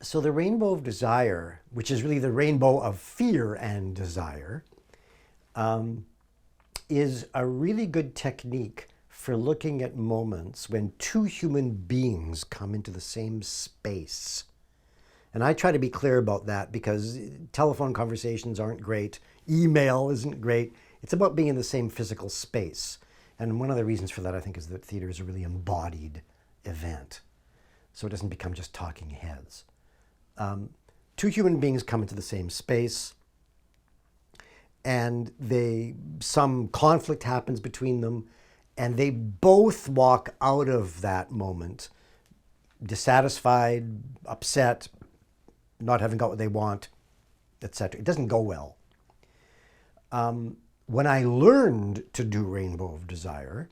So the rainbow of desire, which is really the rainbow of fear and desire, um, is a really good technique for looking at moments when two human beings come into the same space. And I try to be clear about that because telephone conversations aren't great, email isn't great. It's about being in the same physical space. And one of the reasons for that, I think, is that theater is a really embodied event. So it doesn't become just talking heads. Two human beings come into the same space, and some conflict happens between them, and they both walk out of that moment dissatisfied, upset, not having got what they want, etc. It doesn't go well. When I learned to do Rainbow of Desire,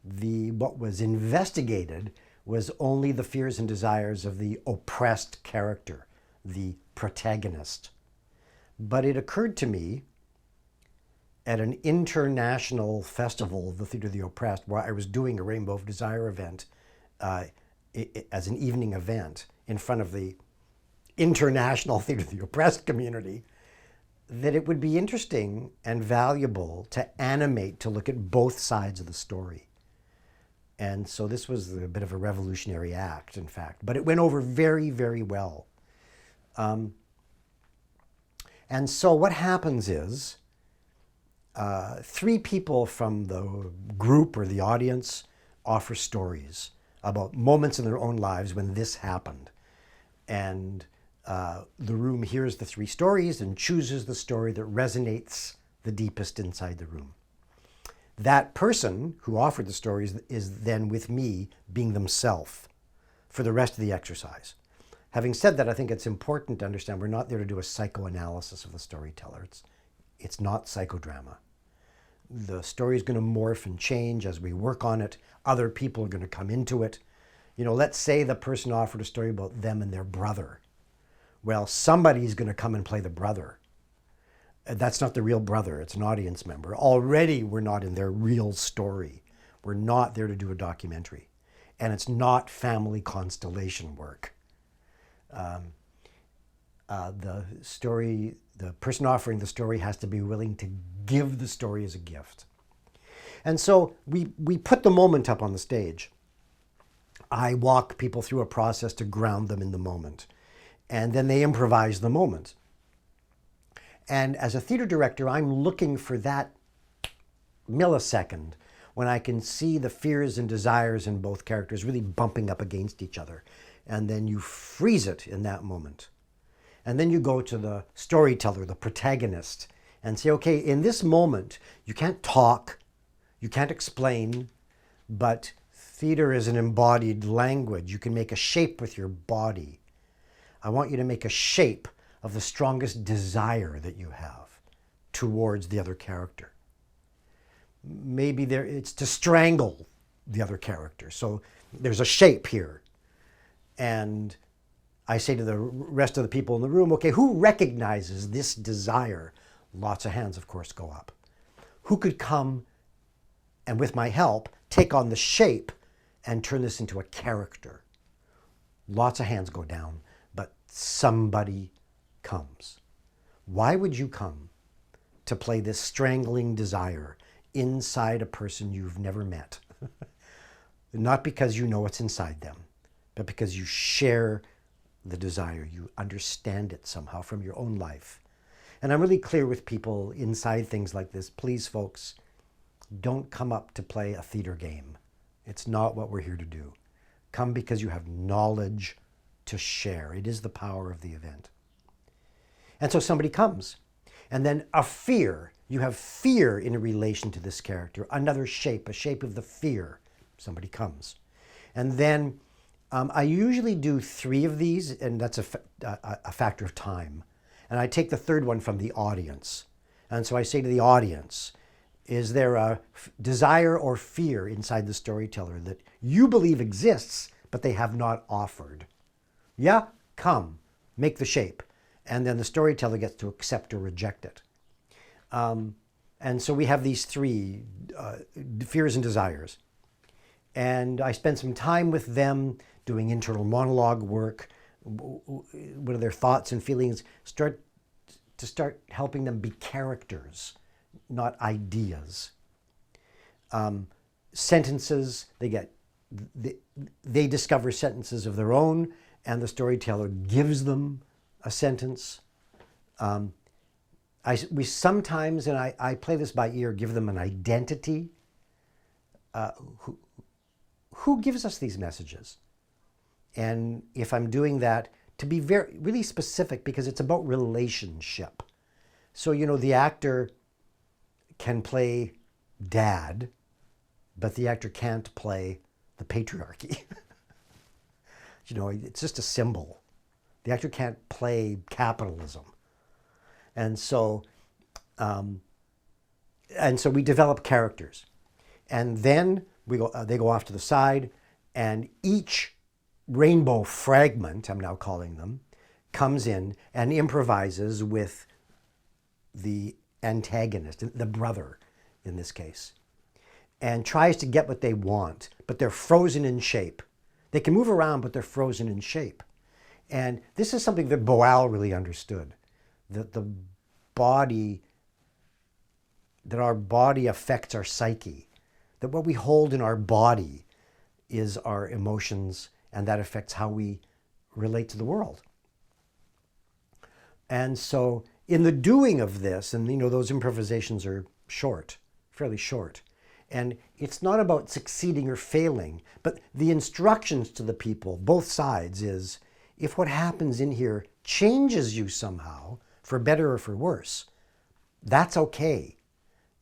what was investigated was only the fears and desires of the oppressed character, the protagonist. But it occurred to me at an international festival of the Theatre of the Oppressed, where I was doing a Rainbow of Desire event as an evening event in front of the international Theatre of the Oppressed community, that it would be interesting and valuable to animate, to look at both sides of the story. And so this was a bit of a revolutionary act, in fact, but it went over very, very well. And so what happens is, three people from the group or the audience offer stories about moments in their own lives when this happened. And the room hears the three stories and chooses the story that resonates the deepest inside the room. That person who offered the stories is then with me being themselves for the rest of the exercise. Having said that, I think it's important to understand we're not there to do a psychoanalysis of the storyteller. It's not psychodrama. The story is going to morph and change as we work on it. Other people are going to come into it. You know, let's say the person offered a story about them and their brother. Well, somebody's going to come and play the brother. That's not the real brother. It's an audience member. Already we're not in their real story. We're not there to do a documentary. And it's not family constellation work. The person offering the story has to be willing to give the story as a gift. And so we put the moment up on the stage. I walk people through a process to ground them in the moment. And then they improvise the moment. And as a theater director, I'm looking for that millisecond when I can see the fears and desires in both characters really bumping up against each other. And then you freeze it in that moment. And then you go to the storyteller, the protagonist, and say, okay, in this moment, you can't talk, you can't explain, but theater is an embodied language. You can make a shape with your body. I want you to make a shape of the strongest desire that you have towards the other character. Maybe it's to strangle the other character. So there's a shape here. And I say to the rest of the people in the room, okay, who recognizes this desire? Lots of hands, of course, go up. Who could come and, with my help, take on the shape and turn this into a character? Lots of hands go down, but somebody comes. Why would you come to play this strangling desire inside a person you've never met? Not because you know what's inside them, but because you share the desire. You understand it somehow from your own life. And I'm really clear with people inside things like this. Please, folks, don't come up to play a theater game. It's not what we're here to do. Come because you have knowledge to share. It is the power of the event. And so somebody comes. And then a fear. You have fear in relation to this character. Another shape, a shape of the fear. Somebody comes. And then I usually do 3 of these, and that's a factor of time. And I take the third one from the audience. And so I say to the audience, is there a desire or fear inside the storyteller that you believe exists, but they have not offered? Yeah? Come. Make the shape. And then the storyteller gets to accept or reject it. And so we have these 3 fears and desires. And I spend some time with them doing internal monologue work, what are their thoughts and feelings, start helping them be characters, not ideas. Sentences, they discover sentences of their own, and the storyteller gives them a sentence. We sometimes, and I play this by ear, give them an identity. Who gives us these messages? And if I'm doing that, to be really specific, because it's about relationship. So, the actor can play dad, but the actor can't play the patriarchy. It's just a symbol. The actor can't play capitalism. And so we develop characters. And then they go off to the side, and each rainbow fragment, I'm now calling them, comes in and improvises with the antagonist, the brother in this case, and tries to get what they want, but they're frozen in shape. They can move around, but they're frozen in shape. And this is something that Boal really understood, that our body affects our psyche, that what we hold in our body is our emotions, and that affects how we relate to the world. And so in the doing of this, and those improvisations are short, fairly short, and it's not about succeeding or failing, but the instructions to the people, both sides, is if what happens in here changes you somehow, for better or for worse, that's okay.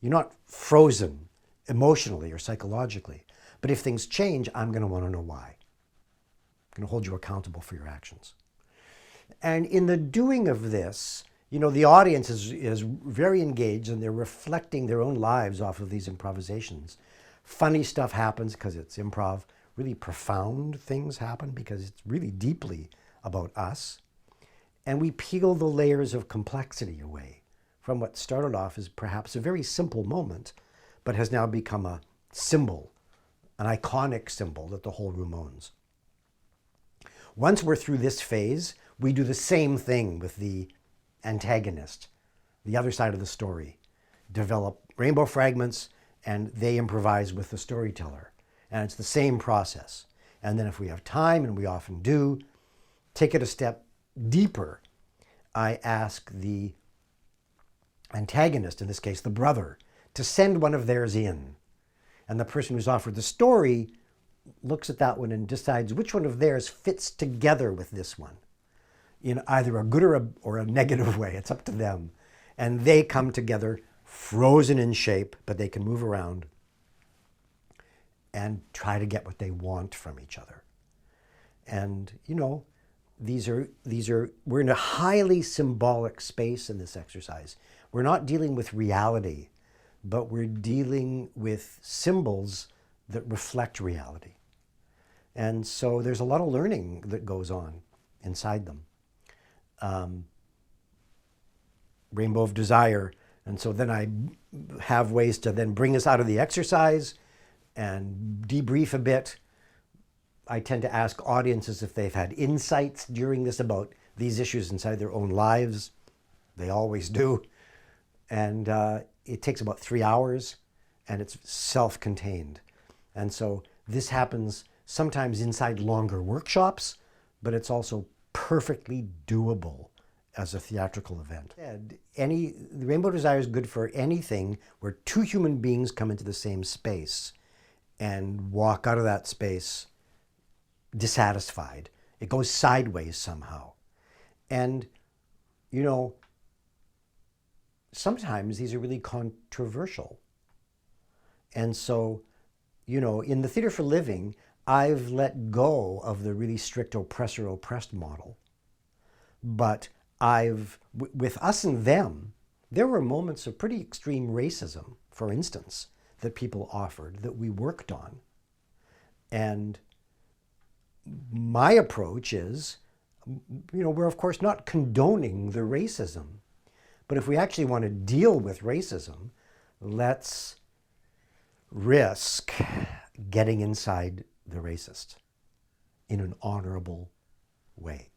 You're not frozen emotionally or psychologically. But if things change, I'm going to want to know why. I'm going to hold you accountable for your actions. And in the doing of this, the audience is very engaged, and they're reflecting their own lives off of these improvisations. Funny stuff happens because it's improv. Really profound things happen because it's really deeply about us. And we peel the layers of complexity away from what started off as perhaps a very simple moment, but has now become a symbol, an iconic symbol that the whole room owns. Once we're through this phase, we do the same thing with the antagonist, the other side of the story. Develop rainbow fragments, and they improvise with the storyteller. And it's the same process. And then if we have time, and we often do, take it a step deeper. I ask the antagonist, in this case the brother, to send one of theirs in. And the person who's offered the story looks at that one and decides which one of theirs fits together with this one in either a good or a negative way. It's up to them. And they come together frozen in shape, but they can move around and try to get what they want from each other. And, we're in a highly symbolic space in this exercise. We're not dealing with reality, but we're dealing with symbols that reflect reality. And so there's a lot of learning that goes on inside them. Rainbow of Desire. And so then I have ways to then bring us out of the exercise and debrief a bit. I tend to ask audiences if they've had insights during this about these issues inside their own lives. They always do. And it takes about 3 hours, and it's self-contained. And so this happens sometimes inside longer workshops, but it's also perfectly doable as a theatrical event. The Rainbow Desire is good for anything where two human beings come into the same space and walk out of that space dissatisfied. It goes sideways somehow. And, sometimes these are really controversial. And so, in the Theatre for Living, I've let go of the really strict oppressor-oppressed model. But with us and them, there were moments of pretty extreme racism, for instance, that people offered that we worked on. And my approach is, we're of course not condoning the racism, but if we actually want to deal with racism, let's risk getting inside the racist in an honorable way.